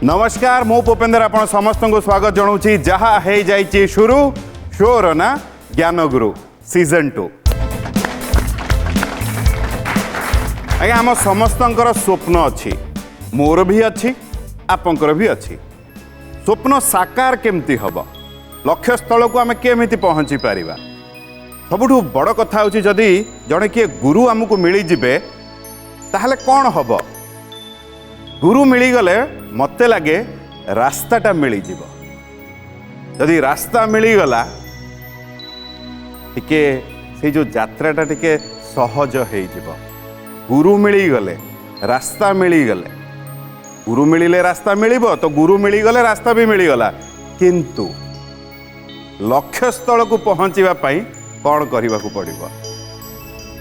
नमस्कार मु भूपेंद्र आपण समस्त को स्वागत जनाऊँगी जहाँ हो जाइए शुरू शोर ना ज्ञान गुरु सीजन 2। आज्ञा आम समस्तंकर स्वप्न अच्छी मोर भी अच्छी आपंकर भी अच्छी। स्वप्न साकार केमती हम लक्ष्य स्थल को आम केमिति पहुँची पारिबा। सबुठु बड़ कथा होची जदि जड़े किए गुरु आमको मिली जिबे ताहले कौन हम गुरु मिलीगले मते लगे रास्ताटा मिलीजिब। जदि रास्ता मिलीगला टिके से जो यात्राटा टिके सहज हो। गुरु मिलीगले रास्ता मिलीगले गुरु मिलिले रास्ता मिलिबो तो गुरु मिलीगले रास्ता भी मिलीगला। किंतु लक्ष्य स्थल को पहुँचवा कौन करने को पड़िबो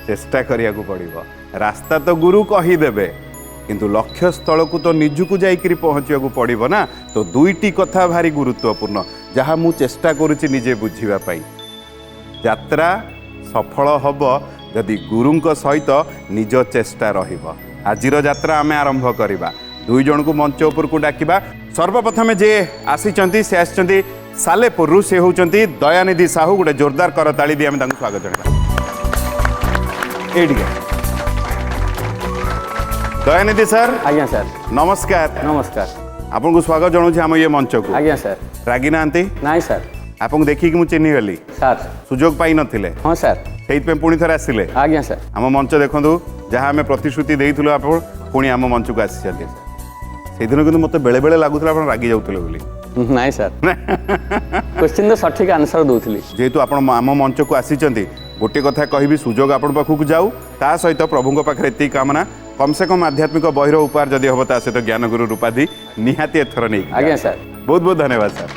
चेष्टा करिया को पड़िबो। रास्ता तो गुरु कहीदेवे किंतु लक्ष्य स्थल को तो निजुक जाइकरी पहुँचा को पड़िबो ना। तो दुईटी कथा भारी गुरुत्वपूर्ण जहाँ मु चेष्टा करुछि निजे बुझीबा यात्रा सफल हब जदि गुरुंक सहित निज चेष्टा रहिबो। आजिर यात्रा आमे आरंभ करिबा। दुई जन को मंच उपर को डाकिबा। सर्वप्रथमे जे आसीचंती से आसीचंती सालेपुर से होचंती दयानिधि साहू। गोटे जोरदार करताली दी आमे तांको स्वागत जणाइबा। एडिके दयानिधि सर। आज्ञा सर नमस्कार। नमस्कार आपन को स्वागत जणाउछि हम ये मंच को। आज्ञा सर रागी नांती नाई सर आपन देखि कि मु चिन्हि गली सर सुजोग पाई नथिले। हाँ सर सेइतपे पुणी थरे आसिले। आज्ञा सर आम मंच देखंतु जहाँ आम प्रतिश्रुति देइथिलु आपन पुणी आम मंच को आसीचंती। से दिन किंतु मते बेले बेले लागुथला आपन रागी जाउथिले बोली। नाई सर क्वेश्चन तो सठिक आंसर दउथिली। जेहेतु आपण आम मंच को आसीचंती गोटे कथा कहबी सुजोग आपण पाखक जाऊ ता सहित प्रभुଙ୍କ पाखरे एति कामना कम से कम आध्यात्मिक बहिर उपहार जदि हम ता सहित ज्ञान गुरु उपाधि निहाती एथर नहीं। आज्ञा सर बहुत बहुत धन्यवाद सर।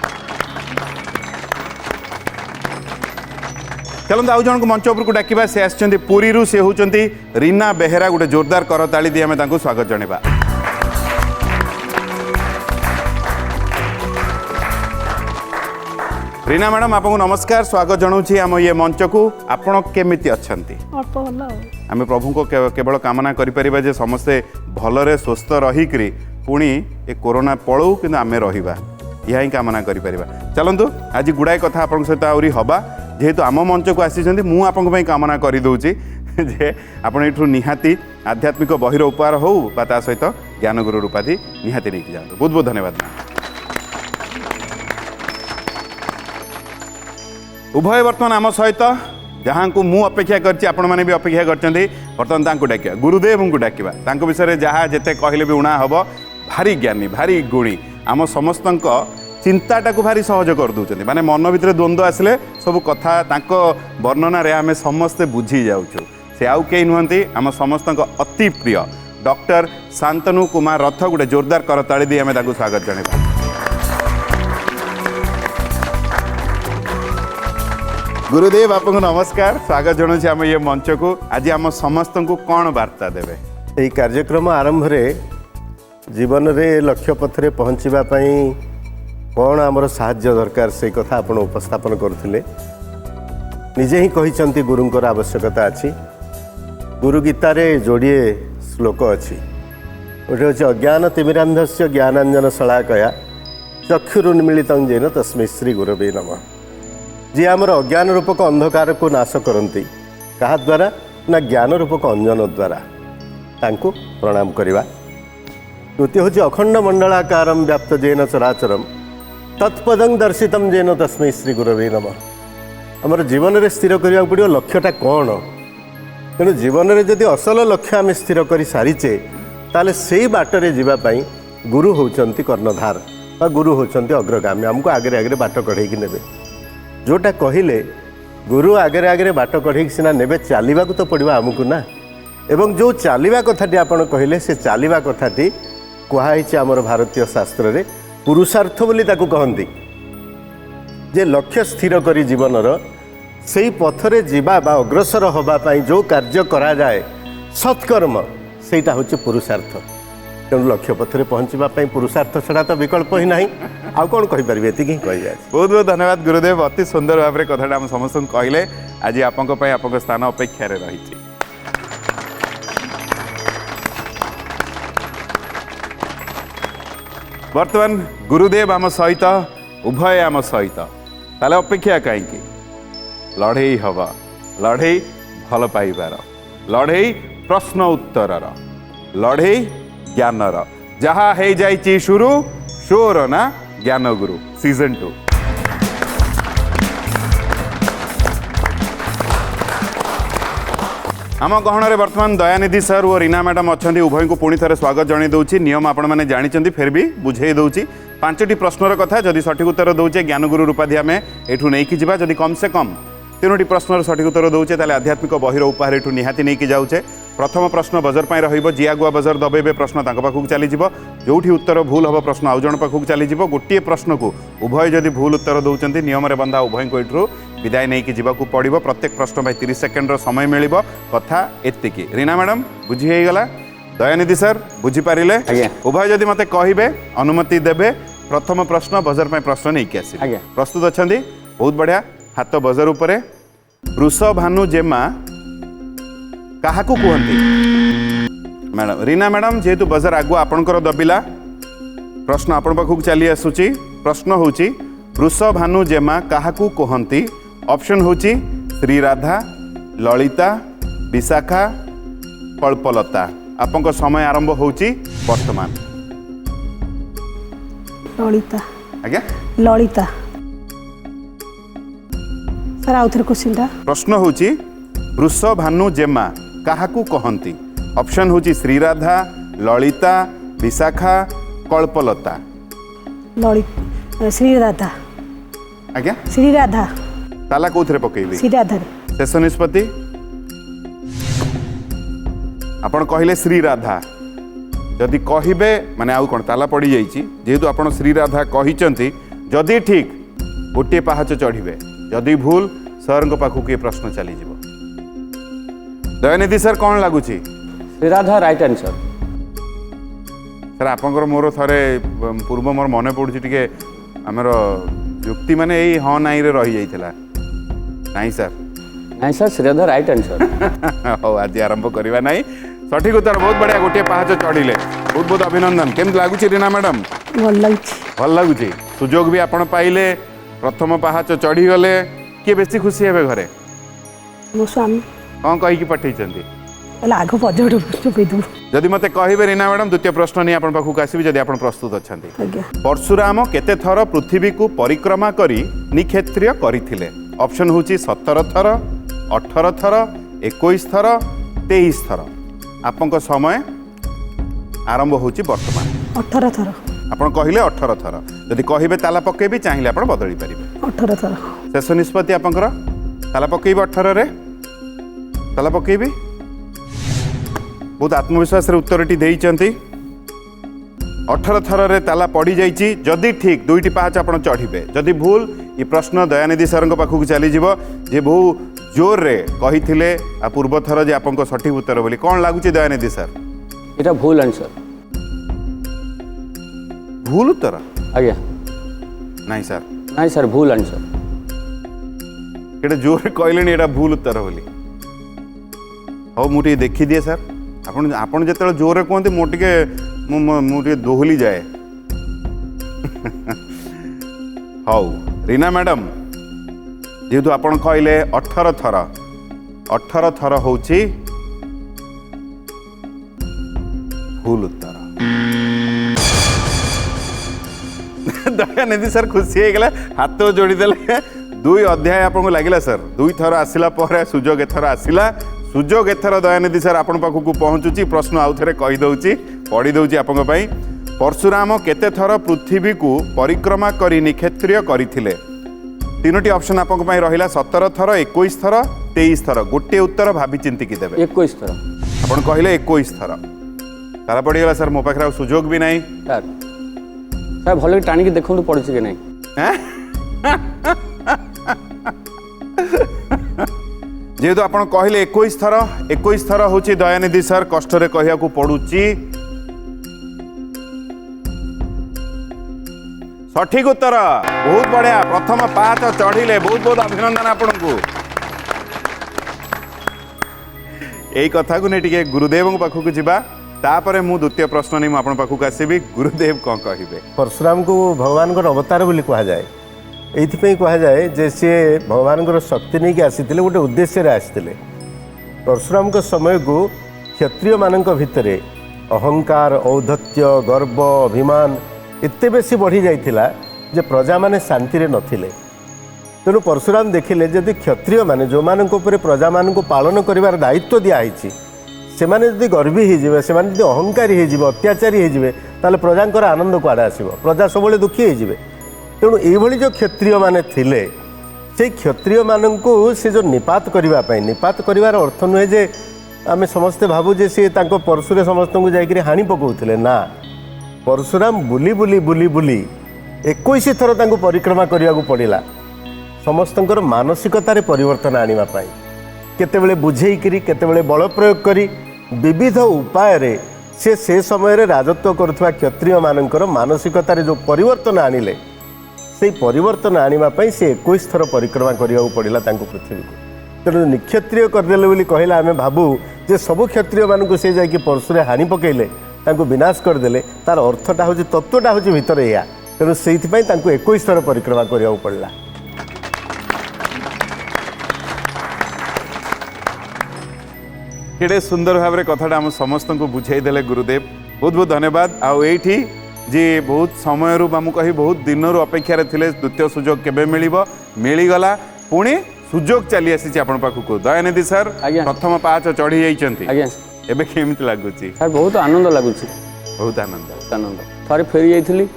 चलते आउ जन को मंच उपर को डाकिबा। से आछंती पुरी से होचंती रीना बेहेरा। गोटे जोरदार करताली दी आमे तांको स्वागत जणेबा। रीना मैडम आपको नमस्कार स्वागत जनाऊँगी आम ये मंच को। आपण केमिति अछंती? आम प्रभु को केवल कामना करिपरिबा जे समस्ते भलरे स्वस्थ रहीकरी पुणी ए कोरोना पळौ किंतु आमे रहिबा या ही कामना करिपरिबा। चलंतु आज गुड़ाए कथा आपन सहित आउरी हबा। जेहेतु आम मंच को आसीचंती मु आपन पई कामना करि दउची जे आपण एठु निहाती आध्यात्मिक बहिर उपहार हो बा ता सहित ज्ञान गुरु उपाधि निहाती नहीं जातु। बहुत बहुत धन्यवाद। उभय वर्तमान आम सहित जहाँ को मु अपेक्षा करछि आपण माने भी अपेक्षा करछन्ती। वर्तमान तांको डाकिया गुरुदेव को डाकिबा। तांको विषय जहाँ जेते कहले भी उणा हबो। भारी ज्ञानी भारी गुणी आम समस्तंक चिंताटा को भारी सहज कर दउछन्ती। माने मन भितर द्वंद्व आसिले सब कथा तांको वर्णना रे आमे समस्ते बुझी जाउछु। से आउ केही नुहंती आम समस्तंक अति प्रिय डॉक्टर शांतनु कुमार रथ। गोटे जोरदार करताली दी आमे तांको स्वागत जणाइबा। गुरुदेव आपको नमस्कार स्वागत जनाऊँ आम ये मंच को। आज आम समस्त को कौन वार्ता देवे? यही कार्यक्रम आरंभ रे जीवन रे लक्ष्य पथरे पहुँचवा कौन आमर साहाय्य दरकार से कथा आपण उपस्थापन करथिले। निजे ही कहिसंती गुरुंकर आवश्यकता अछि। गुरु गीतारे जोड़िए श्लोक अछि। गोटे हচ্ছে अज्ञान तिमिरांधस्य ज्ञानांजन शलाकया चक्षुरुन्मीलितं येन तस्मै श्री गुरवे नमः। जी आमर अज्ञान रूपक अंधकार को नाश करती कहा द्वारा ना ज्ञान रूपक अंजन द्वारा तांको प्रणाम करवा। द्वितीय हूँ अखंड मंडलाकारम व्याप्त जेन चराचरम तत्पदं दर्शितम जेन तस्मै श्री गुरवे नमः। आमर जीवन में स्थिर करने पड़ो लक्ष्यटा कौन। तेणु जीवन में जदि असल लक्ष्य आम स्थिर कर सारीचे ताले से बाटरे जीवाई गुरु होचंती कर्णधार बा गुरु होचंती अग्रगामी। आमको आगे आगे बाट कढ़ेकी नेबे। जोटा कहले गुरु आगे आगे बाट कढ़े सीना नेबे चलवा तो पड़ो आमको ना। एवं जो चलवा कथाटी आपड़ कहले से चलवा कथाटी कहुई आमर भारतीय शास्त्र रे पुरुषार्थ बोली ताकू कहती। जे लक्ष्य स्थिर करी जीवनर से पथरे जीवा बा अग्रसर होगापाई जो कार्य करा जाए सत्कर्म सेटा हूँ पुरुषार्थ। तेणु लक्ष्य पथरे पहुँचापी पुरुषार्थ छड़ा तो विकल्प ही ना। आउ कौन कहीपर ये बहुत बहुत धन्यवाद गुरुदेव। अति सुंदर भाव में कथाटा आम समस्त कहले। आज आपंक स्थान अपेक्षा रही। बर्तमान गुरुदेव आम सहित उभय आम सहित ताले अपेक्षा कहीं लड़े हम लड़े भल पाइबार लड़े प्रश्न उत्तर लड़े ज्ञानर जहाँ हो जाइए शुरू शोर ना ज्ञान गुरु सीजन 2 आम गहन बर्तमान दयानिधि सर और रीना मैडम अच्छा उभय को पुणी थे स्वागत जन दूसरी नियम आपण मैंने जानी फिर भी बुझे दूसरी 5टी प्रश्नर कथा जदि सठिक उत्तर दौचे ज्ञानगुरु उपाधि आम एठू नहीं जा जदि कम से कम 3टी प्रश्नर सठिक उत्तर दौचे ताले आध्यात्मिक बहिर उपहार एठू निहाती नहीं जाऊे प्रथम प्रश्न बजर पर रही आगुआ बजर दबेबे प्रश्न पाखक चलीज जो उत्तर भूल हम प्रश्न आउ जन पाखक चलीज गोटे प्रश्न को उभय जदि भूल उत्तर दौरान नियम बंधा उभय को एठू विदाय नहीं जावाक पड़ो प्रत्येक प्रश्न 30 सेकेंडर समय मिल कथा एतिकी रीना मैडम बुझीगला दयानिधि सर बुझीपारे उभय जदि मत कहे अनुमति देवे प्रथम प्रश्न बजर पर प्रश्न नहीं आस प्रस्तुत अच्छा बहुत बढ़िया हाथ बजर उपरे वृष भानु जेमा क्या कहती मैडम रीना मैडम जेहेतु बजर आगुआ आपणकर दबिला प्रश्न आपण पाखक चली आसूची प्रश्न होची वृष भानु जेमा क्या कहती ऑप्शन होची श्री राधा ललिता विशाखा कल्पलता आपन समय आरंभ होची वर्तमान ललिता आज्ञा ललिता सर आउ थे क्वेश्चन प्रश्न होची वृष भानु जेमा क्या कहती ऑप्शन होची श्री राधा ललिता विशाखा कल्पलता ललिता श्री राधा आज्ञा श्री राधा ताला कौन पकेबी श्री राधा शेष निष्पत्ति आपण कहले श्री राधा जदि कहिबे माने आउ कोन ताला पड़ी जाइछि जेहेतु आपण श्री राधा कहिचंती जदि ठीक गोटे पहाच चढ़िबे जदि भूल सर को पाखु के प्रश्न चली जिवो दयानिधि सर कौन लगुछि Shri Radha right answer sir आपनकर मोर थरे पूर्व मोर मने पड़ुछि टिके हमर युक्ति माने एई हाँ नाई रे रही जाइथिला नहीं सर नहीं sir Shri Radha right answer हो आज आरंभ करवा नहीं सठिक उत्तर बहुत बढ़िया गोटे पहाच चढ़िले बहुत बहुत अभिनंदन केमती लगुच रीना मैडम भल लगुच सुजोग भी आपण पाइले प्रथम पहाच चढ़ी गले किए बेसी खुशी हेबे घरे मो स्वामी कौन कहीकि पठेइचंती आग पजू जदि मते कहिबे रीना मैडम द्वितीय प्रश्न नहीं आपण पाखु आसीबे जदि आपण प्रस्तुत अछंती आज्ञा परशुराम केते थर पृथ्वी को परिक्रमा करी निक्षेत्रीय करथिले ऑप्शन होची 17 थर 18 थर 21 थर 23 थर आपन समय आरंभ होची वर्तमान 18 थर आपण कहिले 18 थर जदि कहिबे ताला पकेबी चाहिले आपण बदली परिबे 18 थर शेष निष्पत्ति आपनकर ताला पकेबी 18 रे ताला पकेबी बहुत आत्मविश्वास रे उत्तरटी देइचंती 18 थर रे ताला पड़ी जाइछि जदि ठीक दुईटी पाहाच आपण चढ़िबे जदि भूल ये प्रश्न दयानिधि सर पाखक चली जीव जे बहु जोर रे कहिथिले आ पूर्व थर जे आपन सठिक उत्तर बोली कौन लागुछि दयानिधि सर एटा भूल आंसर भूल उत्तर आज्ञा नहीं सर नहीं सर भूल आंसर एटा जोर रे कहलेनी एटा भूल उत्तर बोली हो मुटी देखि दिए सर आपण आपण जेतले जोर रे कहंती मोटिके मुटे दोहली जाए हाउ रीना मैडम जेहेतु आपण कहले 18 थर होची भूल उत्तर दयानिधि सर खुशी हो गला हाथ जोड़ी देले दुई अध्याय आपको लगिला सर दुई थर आसिला पर सुजोग एथर आसिला सुजोग एथर दयानिधि सर आपण पाखक पहुँचुची प्रश्न आउ थे कही दउची पढ़ी दउची आपन पई परशुराम केते थर पृथ्वी को परिक्रमा करी निक्षेत्रीय करथिले तीनोटी ऑप्शन आपन पई रहिला 17 थर 21 थर 23 थर गोटे उत्तर भाभी चिंती की देबे 21 थर आपन कहले 21 थर तारा पड़ी गला सर मो पाखरा सुजोग भी नहीं सर सर भले टाणी के देखंतु पड़छि कि नहीं जेहेतु आपन कहले 21 थर होची दयानिधि सर कष्ट रे कहिया को पड़ुची सठिक उत्तर बहुत बढ़िया प्रथम पाहाच चढ़िले बहुत बहुत अभिनंदन आपन को यही कथा को नहीं गुरुदेव पाखक जावा तापर मु द्वितीय प्रश्न नहीं आपन पाखक आसबि गुरुदेव कौन कहिबे परशुराम को भगवान अवतार बोली कहुए ये कहुए जे सी भगवान शक्ति नहीं आसी गोटे उद्देश्य आसते परशुराम समय को क्षत्रिय मान भितर अहंकार औद्धत्य गर्व अभिमान एते बेसी बढ़ी जाइथिला जे प्रजा माने शांति रे नथिले तेणु परशुराम देखिले जदि क्षत्रिय माने जो मान प्रजा मान पालन करिवार दायित्व दिखाई से माने जदि गर्वी हो से अहंकारी हो अत्याचारी हो प्रजा आनंद कुआड़े आसो प्रजा सब दुखी हो तेणु ये जो क्षत्रिय माने थिले से क्षत्रिय मानक से जो निपात करने निपात करार अर्थ नुहे जे आम समस्ते भावु जे सी परशुरे समस्त को जाकि हाणी पकाउले ना परशुराम बुली बुली बुली बुली 21 थर परिक्रमा करने को पड़ा समस्तंकर मानसिकतार परिवर्तन आने केतेबेले बुझेइकरी केतेबेले बल प्रयोग करी विविध उपाय से समय राजत्व करुवा क्षत्रिय मानकर मानसिकतार जो परिवर्तन आनिले से परिवर्तन आने से 21 थर परिक्रमा करने को पड़ा पृथ्वी को तेणु निक्षत्रिय करदेले बोली कहला आम भावु जे सबु क्षत्रिय मानक से जाकि परशुरे हानि पकेले विनाश करदेले तार अर्थटा हूँ तत्वटा हूँ भितर या तेणु से 21 थर परिक्रमा करने को पड़ा केड़े सुंदर भाव में कथाटा आम समस्त को बुझाईदे गुरुदेव बहुत बहुत धन्यवाद आईठी जी बहुत समय कही बहुत दिन अपेक्षा थे द्वितीय सुजोग केबे मिलगला पुणी सुजोग चली आसी आपण पाखक दयानिधि सर प्रथम पाच चढ़ी जाइए एबे केमिति लागुची सर बहुत आनंद लगुच बहुत आनंद थरे फेरी जाइली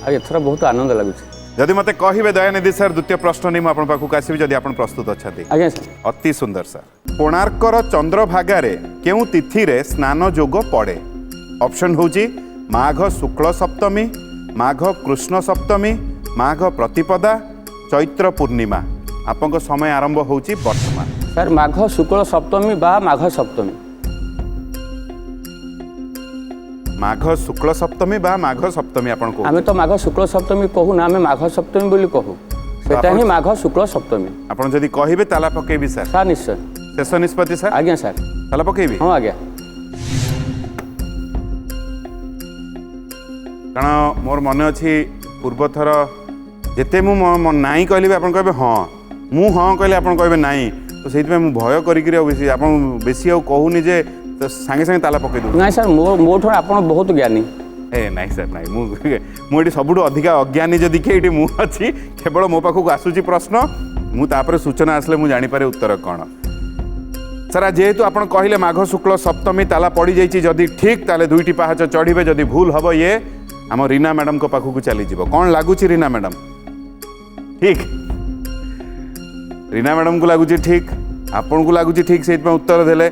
एथर बहुत आनंद लगुच जदि मते कहिबे दयानिधि सर द्वितीय प्रश्न नहीं आपण पाखक आसीबी जदि आपण प्रस्तुत अछथि आज्ञा सर अति सुंदर सर कोणार्कर चंद्रभागारे केउ तिथि रे स्नान जोग पड़े ऑप्शन होची माघ शुक्ल सप्तमी माघ कृष्ण सप्तमी माघ प्रतिपदा चैत्र पूर्णिमा आपन समय आरंभ होची वर्तमान सर माघ शुक्ल सप्तमी बा माघ सप्तमी माघ शुक्ल सप्तमी बा माघ सप्तमी आपन को आमे तो माघ शुक्ल सप्तमी कहू ना आमे माघ सप्तमी बोली कहू सेटा ही माघ शुक्ल सप्तमी आपन जदि कहिबे ताला पकेबी सर सर निश्चय शेष निष्पत्ति सर आज्ञा सर ताला पकेबी हां आज्ञा कारण मोर मन अच्छी पूर्व थर जिते मु नाई कहली आपन कहबे हाँ मु हाँ कहले आपन कहबे नाई तो से भय करी आप बेसी आ कहूनी जे तो सांगे सांगे ताला पकई दो नहीं सर मो ठो आप बहुत ज्ञानी ए नहीं सर नहीं मुझे सबुठ अधिका अज्ञानी जदि किए मु अच्छी केवल मो पाखक आसूची प्रश्न मुझे सूचना आसले मुझे जानीपे उत्तर कौन सर जेहेतु आप कहले माघ शुक्ल सप्तमी ताला पड़ जाइए जदि ठीक ताले दुईटी पाहाच चढ़े जदि भूल हम ये आम रीना मैडम को पाखक चलीज कौन लगुच रीना मैडम ठीक रीना मैडम को लगुच ठीक आपन को लगुच ठीक से उत्तर देले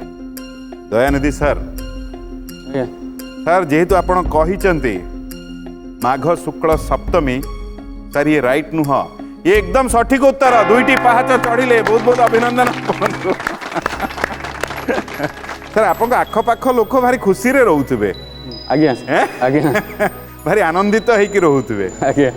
दयानिधि सर सर जेहेतु आप माघ शुक्ल सप्तमी सर ये राइट नुह ये एकदम सठिक उत्तर दुईटी पाहाच चढ़िले बहुत बहुत अभिनंदन सर आप आखपाख लोक भारी खुशी रे रोथे आज्ञा आज्ञा भारी आनंदित होइकी रोथे आज्ञा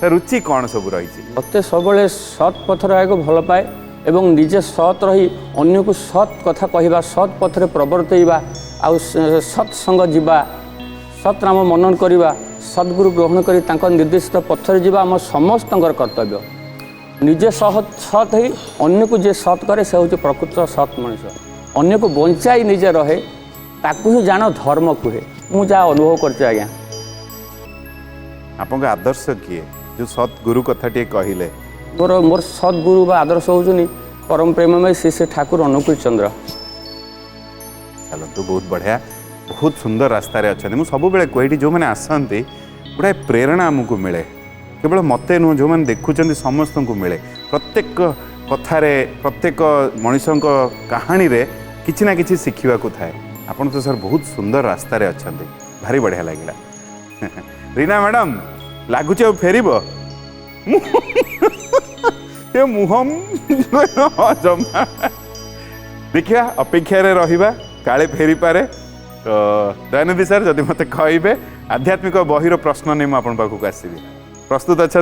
रुचि कौन सब रही मत सब सत् पथ रहा भल पाए एवं निजे सत् रही अन्य को सत् कथा कहवा सत् पथरे प्रवर्तवा आउ सत्संग जीवा सत् नाम मनन करवा सद्गुरु ग्रहण करी तांको निर्देशित पथरे जीवा आम समस्त कर्तव्य निजे सत् ही अन्य को जे सत् करे से हूँ प्रकृत सत् मनुष्य अन्य को बंचाई निजे रहे ताकू ही जान धर्म कहे मु जहाँ अनुभव करछे आज्ञा आपन आदर्श किए जो सद्गुरु कथा टे कहले मोर सद्गुरु बा आदर्श होचुनी परम प्रेममय श्री ठाकुर अनुकूल चंद्र चलो तो बहुत बढ़िया बहुत सुंदर रास्ता अच्छा मुझे सब कही जो मैंने आसती गोटाए प्रेरणा आमको मिले केवल मत नुह जो मैंने देखुं समस्त को मिले प्रत्येक कथार प्रत्येक मनीष कहानी रे किसी ना कि शिखा थाए आपन तो सर बहुत सुंदर रास्ता अच्छा भारी बढ़िया लगे रीना मैडम लगुच फेर मुह जमा देखिया अपेक्षा रहा काले फेरी पारे तो दयानिधि सर जदि मत कहे आध्यात्मिक बहीर प्रश्न नहीं मुझे पाखक आसबि प्रस्तुत अच्छा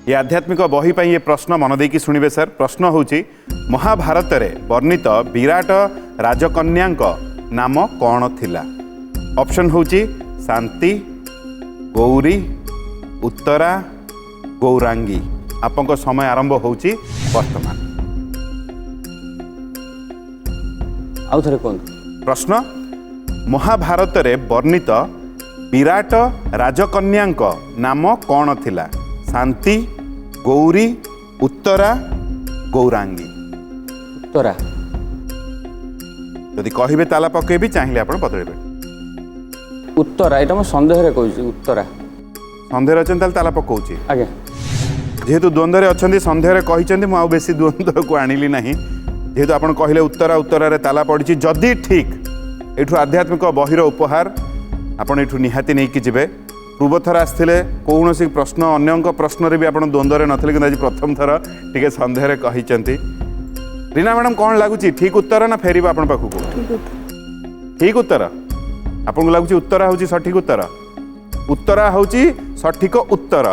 ये आध्यात्मिक बही पर ये प्रश्न मन देकी शुणवे सर प्रश्न हूँ महाभारत रे वर्णित विराट राजकन्या नाम कौन थिला ऑप्शन होची शांति गौरी उत्तरा गौरांगी आपंक समय आरंभ होची वर्तमान आउ थे कहूँ प्रश्न महाभारत रे वर्णित विराट राजकन्यांक नाम कौन थिला शांति गौरी उत्तरा गौरांगी उत्तरा जदि कहिबे ताला पकेबी चाहिए आपण बदलबे उत्तरा यहाँ मैं सन्देह कहूँ उत्तरा सन्देह अच्छे ताला पकाउची आज्ञा जेहेतु द्वंद्व अच्छा सन्देह कहते मुझे बेसी द्वंद्व को आणिली ना जेहेतु आप कहले उत्तरा उत्तरा ताला पड़ी जदि ठीक एठू आध्यात्मिक बहिर उपहार आपण एठू निहाती नहीं कि जीवे पूर्व थर आसते कौन प्रश्न अन्य प्रश्न भी आप द्वंद्व नथिले कि आज प्रथम थर टे सन्देह कहते रीना मैडम कौन लगुच ठीक उत्तर ना फेर आप पाखक ठीक उत्तर आपको लगुच उत्तरा हूँ सठिक उत्तर उत्तरा हूँ सठिक उत्तर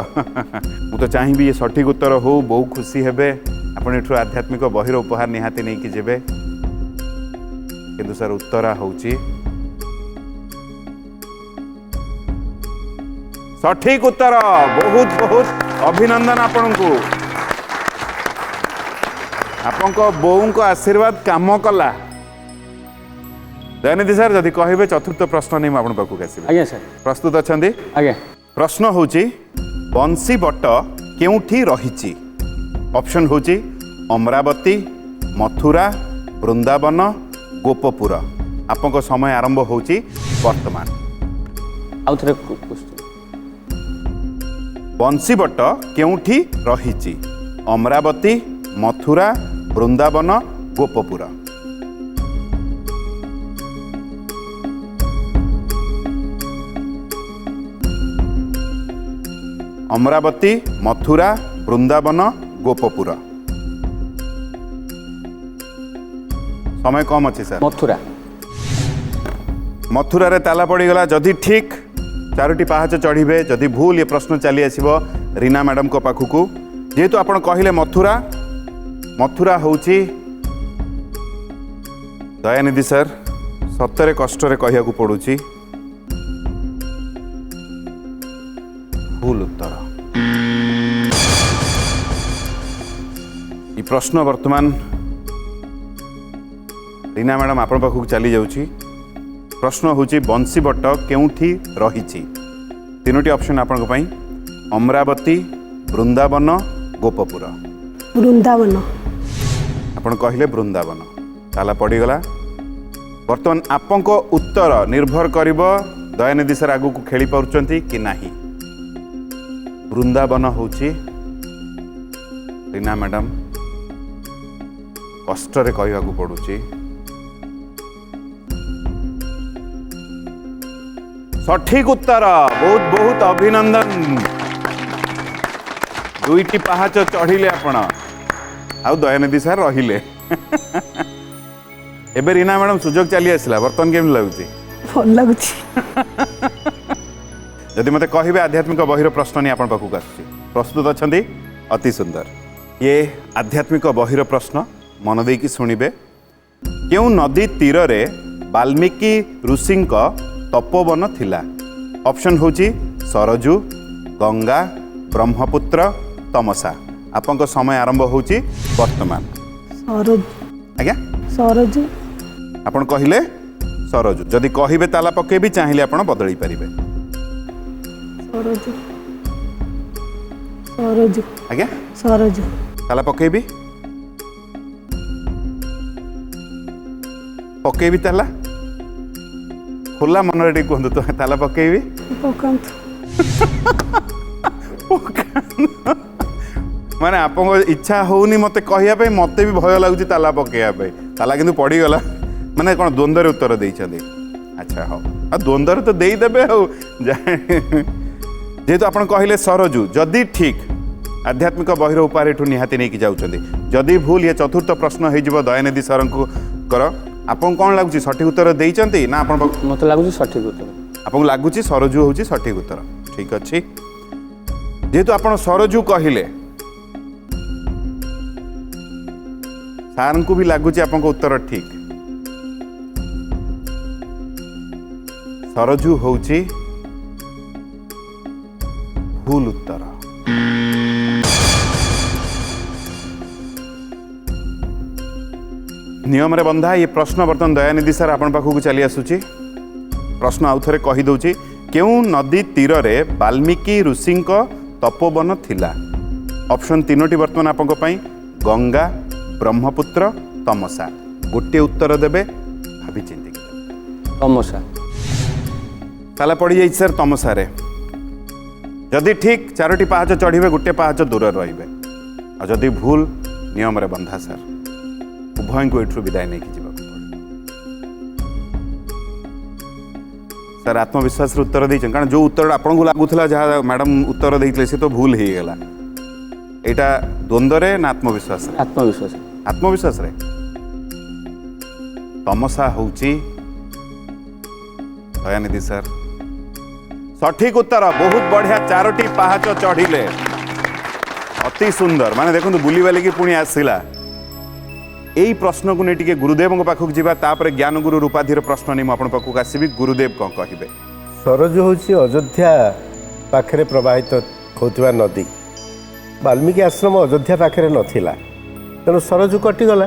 मु तो चाहिए ये सठिक उत्तर हो बहु खुशी हेबे आपण एठू आध्यात्मिक बहिर उपहार निहाती नहीं कि जेबे किंतु सर उत्तरा हूँ सठिक उत्तर बहुत बहुत अभिनंदन आपको आपको बोऊ को आशीर्वाद काम कला दयानिधि सर जदि कहे चतुर्थ प्रश्न नहीं आप पाखक आसबे आज्ञा सर प्रस्तुत अच्छा आज्ञा प्रश्न होची बंशी बट केउठी रहिची ऑप्शन होची अमरावती मथुरा वृंदावन गोपपुर आपको समय आरंभ होची वर्तमान आउ थे बंशी बट केउठी रहिची अमरावती मथुरा वृंदावन गोपपुर अमरावती मथुरा वृंदावन गोपपुर समय कम अच्छी सर मथुरा मथुरा रे ताला पड़गला जदि ठीक चारोटी पाहाच चढ़े जदि भूल ये प्रश्न चली आसब रीना मैडम को पाखक जेहेतु आप कहले मथुरा मथुरा होची दयानिधि सर सतरे कष्ट कहया पड़ुची भूल उत्तर ये प्रश्न वर्तमान रीना मैडम आपण पाखक चली जाउची प्रश्न होची बंशी बट केउठी रहिची तीनोटी ऑप्शन आपण पई अमरावती वृंदावन गोपपुर वृंदावन आपण कहले वृंदावन ताला पड़गला वर्तमान आपंको उत्तर निर्भर करिब दयानिधि सर आगु को खेली पारुचंती कि नाही वृंदावन होची रीना मैडम कष्ट रे कहवाकू पड़ुची सठिक उत्तर बहुत बहुत अभिनंदन दुईटी पहाच चढ़िले आपण आउ दयानिधि सर रहिले एबे रीना मैडम सुजोग चली आसला बर्तमान केम लगुची भल लगुच जदि मते कहिबे आध्यात्मिक बहिर प्रश्न नहीं आपण पाखक आसुची प्रस्तुत अछंती अति सुंदर ये आध्यात्मिक बहिर प्रश्न मन देकी सुनिबे केउ नदी तीर रे वाल्मीकि ऋषिंक तपोवन थिला ऑप्शन होची सरजू गंगा ब्रह्मपुत्र तमसा आपंक समय आरंभ होची वर्तमान सरोज आज्ञा सरोज आपण कहिले सरजू जदि कहिबे ताला पकेबी चाहिए आपण बदली पारिबे सरोज सरोज आज्ञा सरोज ताला पकेबी पकेबी ताला खोला मन रे कहतु तो ताला पकेबी पकांतु माने आपको इच्छा होनी मते कहया पे मते भी भय लगुची ताला पकेया पे ताला किंतु पड़ी गला माने कोन द्वंद्व उत्तर देइछन्ते अच्छा हो आ द्वंद्व तो देई देबे हो जेहेतु आपण कहले सरजू जदि ठीक आध्यात्मिक बहिर उपार एठू निहाती नहीं कि जाउछन्ते जदि भूल ये चतुर्थ प्रश्न हो जिवो दयानिधि सर को कर आपन कोन लागुची सठिक उत्तर देइछन्ते ना आपण मत लगुच सठिक उत्तर आपको लगुच सरजू हूँ सठिक उत्तर ठीक अच्छे जेहेतु आप सरजू कहले सार को भी लगुच आप उत्तर ठीक सरजू होउची भूल उत्तर। नियम रे बंधा ये प्रश्न बर्तमान दयानिधि सर आपण पाखु चली आसुची। प्रश्न आउ थरे कहि दउची केउ नदी तीर रे वाल्मीकि ऋषिंक तपोवन थिला। ऑप्शन तीनोटी बर्तमान आपंक पई गंगा, ब्रह्मपुत्र, तमसा। गोटे उत्तर देबे भाबी चिंती तमसा। ताला पड़ी जाई सर तमसा रे। जदि ठीक चारोटी पाहाच चढ़िबे गोटे पाहाच दूर रहिबे आ जदि भूल नियम रे बंधा सर उभय को एठु विदाय नहीं की सर आत्मविश्वास उत्तर दी कारण जो उत्तर आपन को लागुला जहाँ मैडम उत्तर देते से तो भूल हो गला। यहाँ द्वंद्व रे ना आत्मविश्वास रे? आत्मविश्वास। आत्मविश्वास रे तमसा होउची दयानिधि सर सठिक उत्तर। बहुत बढ़िया चारोटी पाहाच चढ़िले अति सुंदर माने देखो बुली बालिकी पुणी आसला। यही प्रश्न को नहीं गुरुदेव पाखक जावा तापर ज्ञान गुरु रूपाधीर प्रश्न नहीं मुझे पाखक आसबि। गुरुदेव कौन कहे? सरजू हूँ अयोध्या पाखे प्रवाहित होता नदी। वाल्मीकि आश्रम अयोध्या पाखे नथिला तेणु सरजू कटिगला।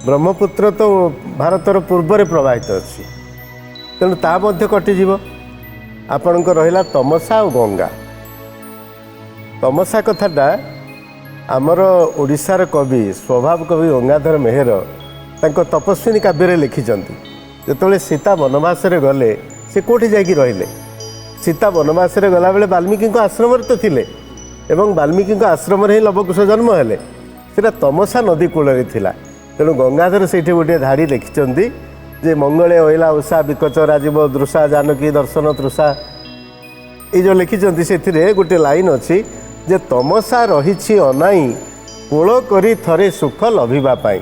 ब्रह्मपुत्र तो भारतर पूर्व प्रवाहित अच्छी तेणु ता मध्य कटिଯିव। आपणक रहिला तमसा और गंगा। तमसा कथाटा आमर ओडिशार कवि स्वभाव कवि गंगाधर मेहर तांको तपस्विनी काव्य लिखिचंती। जेतोले सीता वनवास रे गले से कोठी जाकी रहिले। सीता वनवास रे गला बेले वाल्मीकि आश्रम तो थिले एवं वाल्मीकि आश्रम रे लवकुश जन्म हेले। सेटा तमसा नदी कूल रे थिला। तेणु गंगाधर सेठी गोटे धाड़ी लिखिचंती जे मंगले ओइला उषा विकच राजीव दृशा जानकी दर्शन तृषा। ये जो लिखिचंती सेथिरे गोटे लाइन अछि जे तमसा रहिछि अनाई कूल करी थरे सुख लभिबा पाई।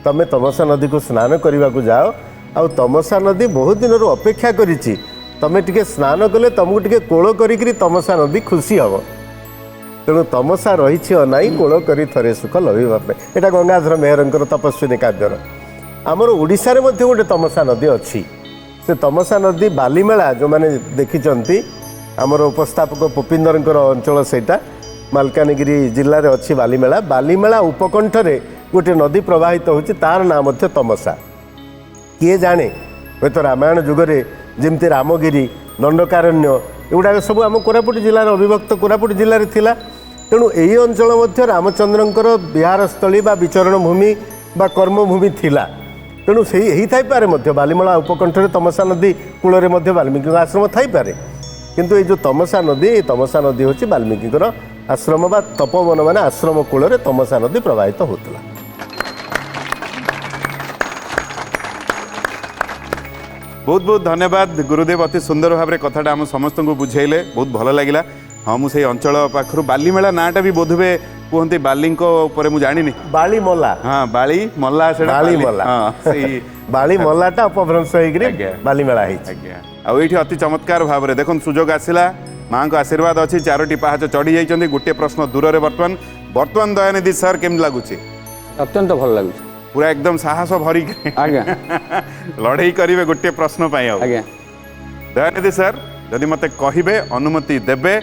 तमे तमसा नदी को स्नान करने को जाओ आ तमसा नदी बहुत दिन अपेक्षा करिछि। तमे टिके स्नान कले तुमको टिके कूल करी तमसा नदी खुशी हम। तेणु तमसा रहिछि अनाई कूल करी थरे सुख लभिबा पाई। एटा गंगाधर मेहरंकर तपस्विनी काव्यर। आमर ओडिशा रे मध्ये गोटे तमसा नदी अछि। से तमसा नदी बालीमेला जो माने देखिचंती आमर उपस्थापक पुपिंदर अंचल सेटा मालकानगिरी जिले में अच्छी बालीमेला। बालीमेला उपकंठरे गोटे नदी प्रवाहित होची तार नाम मध्य तमसा। किए जाने हूँ तो रामायण जुगरे जमती रामगिरी दंडकारण्य एगुड़ा सब आम कोरापुट जिलार अविभक्त कोरापुट जिले में थिला। तेणु यही अंचल मध्य रामचंद्रंकर विहारस्थली बा विचरण भूमि बा कर्मभूमि थिला। तेणु से यही थाईपे बालीमेला उपकंठरे तमसा नदी कूल वाल्मीकि आश्रम थाईपे। किंतु ये जो तमसा नदी हूँ वाल्मीकि आश्रम बा तपोवन मान आश्रम कूल तमसा नदी प्रवाहित होता। बहुत बहुत धन्यवाद गुरुदेव। अति सुंदर भाव में कथाटा आम समस्त को बुझेले बहुत भल लगे। हाँ मुझे अंचल पाखर बालीमेला नाटा भी बोधवे कहते बाली मुझे जानी बाली मला। हाँ बाली मल्ला बाली मला बाली मल्लाटा अपभ्रंश हो बालीमेला आठी अति चमत्कार भाव में देखो सुजोग आसला। माँ को आशीर्वाद अच्छी चारोटी पाहाच चढ़ी जाइए। गोटे प्रश्न दूर में बर्तमान दयानिधि सर केम लगुच? अत्यंत भल लगुच। पूरा एकदम साहस भरी लड़ाई करेंगे गोटे प्रश्न दयानिधि सर जदि मत कहे अनुमति देवे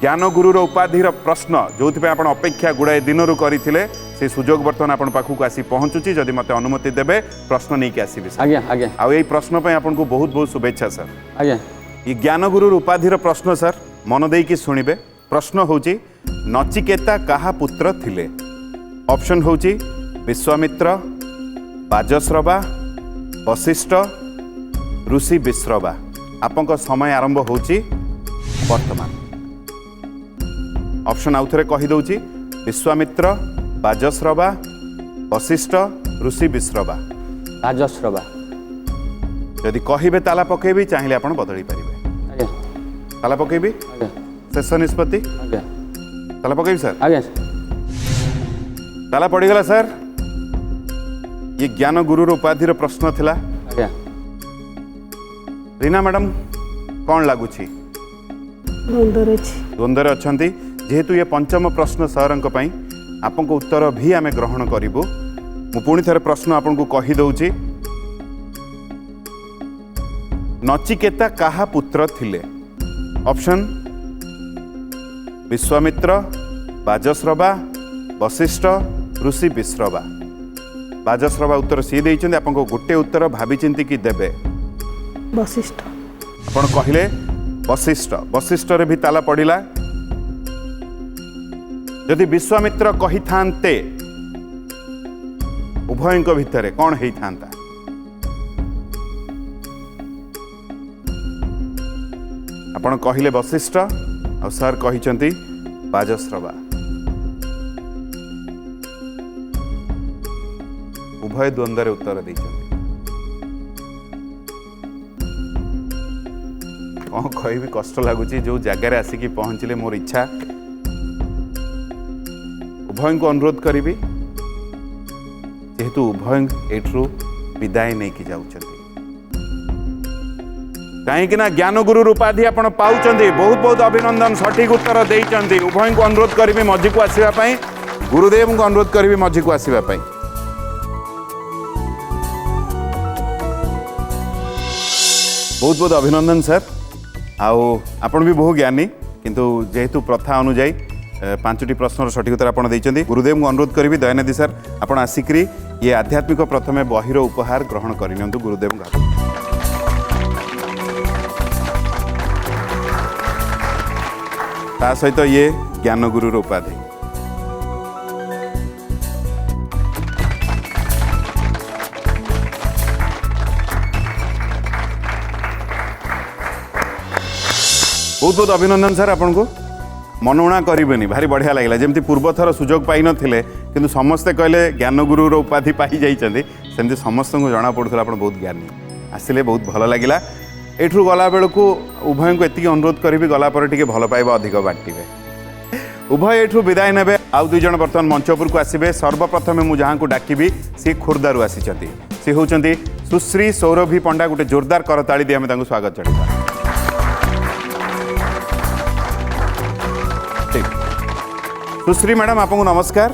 ज्ञान गुरुर उपाधिर प्रश्न जो आप अपेक्षा गुड़ाए दिन करते से सुजोग बर्तमान आप पाखक आसी पहुँचुची। जदि मत अनुमति देवे प्रश्न नहीं आसबि आई प्रश्न आपको बहुत बहुत शुभेच्छा सर। आज्ञा ये ज्ञान गुरुर उपाधिर प्रश्न सर मन देकी शुणिबे। प्रश्न होची नचिकेता कहा पुत्र थिले? ऑप्शन होची विश्वामित्र, बाजश्रवा, वशिष्ठ, ऋषि विश्रवा। आपंक समय आरंभ होची वर्तमान। ऑप्शन आउ थे कही दउची विश्वामित्र, बाजश्रवा, वशिष्ठ, ऋषि विश्रवा। बाजश्रवा जदि कहिबे ताला पकेबी चाहिए आपण बदली पारिबे। ताला पकेबी शेष निष्पत्ति ताला पकेबी सर। ताला पड़ीगला सर। ये ज्ञान गुरुर उपाधिर प्रश्न थिला। रीना मैडम कौन लगुची? द्वंद्वर अच्छी जेहेतु ये पंचम प्रश्न सरंक पई आपको उत्तर भी आमे ग्रहण करिबु। मु पुणी थरे प्रश्न आपको कही दउची नचिकेता काहा पुत्र थिले ऑप्शन विश्वामित्र बाजश्रवा वशिष्ठ ऋषि विश्रवा बाजश्रवा उत्तर सी देइछन्ते आपन को गोटे उत्तर भाबी चिंती की देबे वशिष्ठ आपण कहले वशिष्ठ वशिष्ठ रे भी ताला पड़िला यदि विश्वामित्र कही थांते उभयंक भितरे कौन हेई थांता आपण कहले वशिष्ठ और सर कहिचंती बाजश्रवा उभय द्वंद्व उत्तर देइछन्ती कौन कहबी कष्ट लगुच जो जगार आसिकी पहुँचले मोर इच्छा उभय को अनुरोध करी जेहेतु उभय एठू विदाय नहीं की जाउछंती कहीं ना ज्ञानगुरु उपाधि आपण पाउछंती बहुत बहुत अभिनंदन सठिक उत्तर देइछंती उभय को अनुरोध करी मझी को आसीबा पई गुरुदेव को अनुरोध करी मझी को आसीबा पई बहुत बहुत अभिनंदन सर आपण भी बहु ज्ञानी किंतु जेहेतु प्रथा अनुजाई 5टी प्रश्नर सठिक उत्तर आपण देइछंती गुरुदेव को अनुरोध करी दयानिधि सर आपण आसिक्री ये आध्यात्मिक प्रथमे बहिर उपहार ग्रहण करनियंतु गुरुदेव का ता सहित ये ज्ञानगुरु उपाधि बहुत बहुत अभिनंदन सर आपन को मनउणा करेनि भारी बढ़िया लगे जमी पूर्व थर सुजोग पाई नथिले किंतु समस्ते कहले ज्ञानगुरु उपाधि पाई जाइछन्ती सेमती समस्त को जना पड़ुला आप बहुत ज्ञानी आसिले बहुत भल लगिला एठू गला बेलू उभय को एति अनुरोध करी गला टे भल पाइबा अधिक बांटे उभय एठू विदाय नेबे आउ दुई जन बर्तमान मंचपुर को आसबे सर्वप्रथम मुझे जहाँ को डाकिबी सी खुर्दारू आसी सी होउछन्ती सुश्री सौरभी पंडा गोटे जोरदार करताली दी आम स्वागत जणाइबा सुश्री मैडम आपको नमस्कार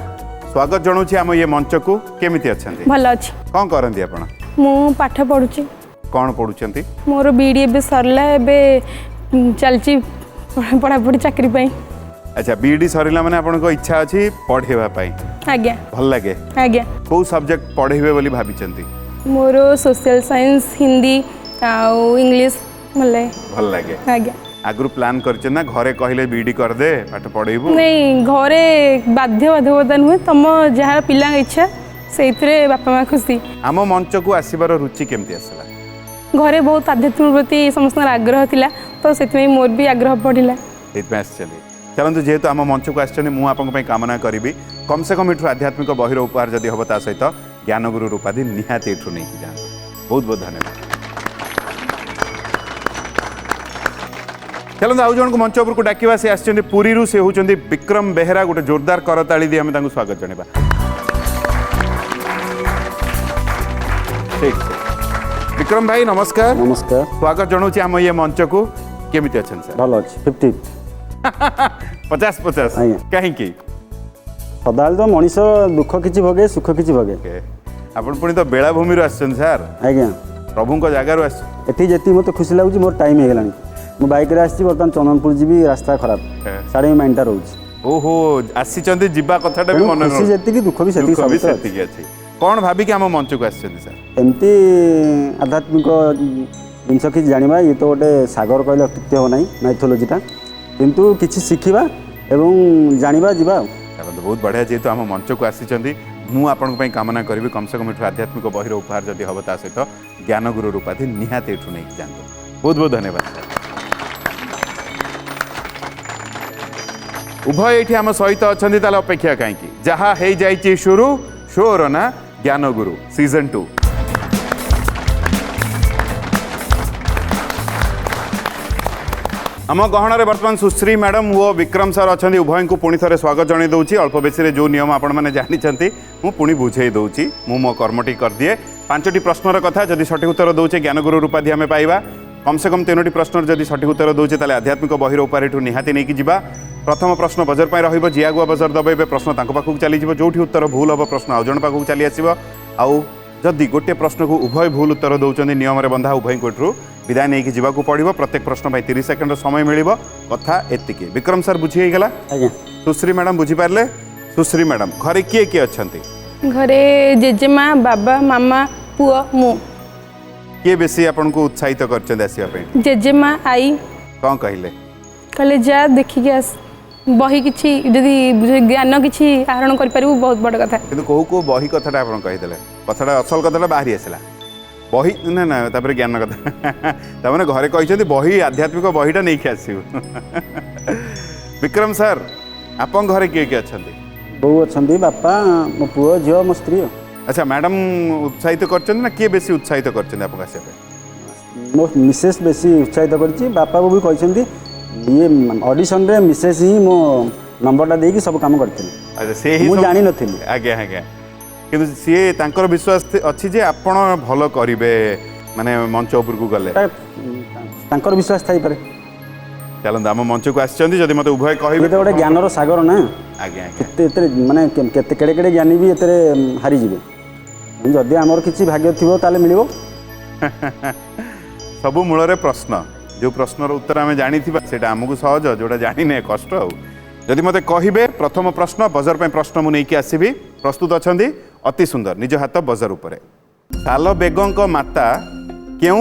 स्वागत जनाऊँ आम ये मंच को केमिति अच्छे भल अच्छी कौन करती आप मु पाठ पढ़ुची कौन पढ़ुंट मोर बीडी एबे सरला एबे चलची पढ़ापढ़ी चाकरी पाई अच्छा बीडी सरला माने आपन को इच्छा अछि पढ़ेबा पाई आज्ञा भल लगे आज्ञा को सब्जेक्ट पढ़ेबे बोली भाबिचंती मोर सोशल साइंस हिंदी आउ इंग्लिश भल लगे आज्ञा आगु प्लान करछन ना घरे कहले बीडी कर दे पाठ पढ़ेबू नहीं घरे बाध्य बाधकता नुहे तुम जहाँ पिला इच्छा से बापा माँ खुशी आम मंच को आसबार रुचि केमती आसला घरे बहुत आध्यात्मिक प्रति समस्त आग्रह थिला तो से मोर भी आग्रह बढ़ला चलते जेहेतु आम मंच को आसछन्ती मु आपन पई कामना करी कम से कम एठू आध्यात्मिक बहिर उपहार जदि हम ता सहित ज्ञानगुरु उपाधि निहाती एठू नहीं जाए बहुत बहुत धन्यवाद चलते आउ जन को मंच उपर को डाकिबा से आसछन्ती पुरी से होउछन्ती विक्रम बेहेरा गोटे जोरदार करताली दी आम तांको स्वागत जणाइबा ठीक विक्रम भाई नमस्कार नमस्कार स्वागत जनाऊँ आम ये मंच को केमिति अछन सर भल अच्छी 50-50 कहीं सदा तो मनीष दुख किसी भगे सुख किसी भगे आपण पुणी तो बेलाभूमि आसन सर आज्ञा प्रभु जगार एटी जी मत खुशी लगुच मोर टाइम हो गलानी मु बाइक रे आसी बर्तमान चंदनपुर जी रास्ता खराब साढ़े माइंडटा रोज ओहो आसी जीवा कथाटा भी मन खुशी जेतिकी दुख भी सेतिकी अच्छी कौन भाविकी आम मंच को आसछन्ती सर एमती आध्यात्मिक जिनस कि जाना ये तो गोटे सागर कहले अत्युक्ति हो ना माइथोलोजीटा किंतु किसी शिखा एवं जाना जा बहुत बढ़िया जेहेतु आम मंच को आसी मुझे कामना करी कम से कम एठू आध्यात्मिक बहिर उपहार जदि हम ता सहित ज्ञानगुरु उपाधि निहाती एठू नहीं जाते बहुत बहुत धन्यवाद उभय ये आम सहित अच्छा अपेक्षा कहीं जहाँ हो जाइए शुरू शोर ना ज्ञानगुरु सीजन 2 आम गहणार बर्तमान सुश्री मैडम वो विक्रम सर अच्छा उभय को पुणी थे स्वागत जन दूसरी अल्प बेसी जो नियम आपण मैंने जानी मु पुणी बुझे दूसरी मो कर्मटी कर दिए 5टी प्रश्नर कथा जदि सठिक उत्तर दौचे ज्ञानगुरु उपाधि आम पाइबा कम से कम 3टी प्रश्नर जदि सठिक उत्तर दौचे ताले आध्यात्मिक बहिर उपार एठू निहाती नहीं जा प्रथम प्रश्न बजर पर रही जी आगुआ बजर दबाइबे प्रश्न पाखक चलीज जो उत्तर भूल हम प्रश्न आउ जन पाखक चली आसो आउ जदि गोटे प्रश्न को उभय भूल उत्तर दौरान नियम बंधा उभय कोर्टू विदाय नहीं जावाक पड़ो प्रत्येक प्रश्न 30 सेकंड समय मिल कथा एतिकी विक्रम सर बुझीगला आज्ञा सुश्री मैडम बुझीपारे सुश्री मैडम घरे किए किए अच्छा घरे जेजेमा बाबा मामा पुआ मु किए बेसी आपन को उत्साहित करछन आसिया जेजेमा आई कौन कहले कहले जा देखिके आस बही किछि जदि ज्ञान किछि आहरण कर पारिबु बहुत बड़ कथा किंतु कहू को बही कथाटा आपन कहिदेले कथाटा असल कथाटा बाहरी आसला बही ना ना तापर ज्ञान कथा तामाने घरे कहिसेंती बही आध्यात्मिक बहीटा नहीं के आसीबु विक्रम सर आपन घरे किए किए अच्छा बो अच्छा बापा मो पुओ झील मो स्त्री अच्छा मैडम उत्साहित करछन ना किए बेसी उत्साहित करछन आपन आसिया मो मिसेस बेसी उत्साहित करछि बापा भी कहते ये ऑडिशन रे मिसेस ही मो नंबरटा देकी सब काम करथिले अच्छा से ही मु जानि नथिली आज्ञा आज्ञा किंतु सी तांकर विश्वास अच्छी जे आपण भल करिवे माने मंच ऊपर को गले तांकर विश्वास थाई पारे चलंदा हम मंच को आछचंदी जदि मते उभय ये कहिबे तो गोटे ज्ञानर सागर ना आज्ञा आज्ञा केते माने केते केड़े केड़े ज्ञानी भी एतरे हारी जिवे जदि हमर किछि भाग्य थिबो ताले मिलिबो सबु मूलरे प्रश्न जो प्रश्नर उत्तर आम जानी सेटा आमको सहज जोटा जानी कष्ट जदि मते कहिबे प्रथम प्रश्न बजर पे प्रश्न मु नहीं आसबि प्रस्तुत अछंदी अति सुंदर निज हाथ बजर उपरे साल बेगंक माता केउ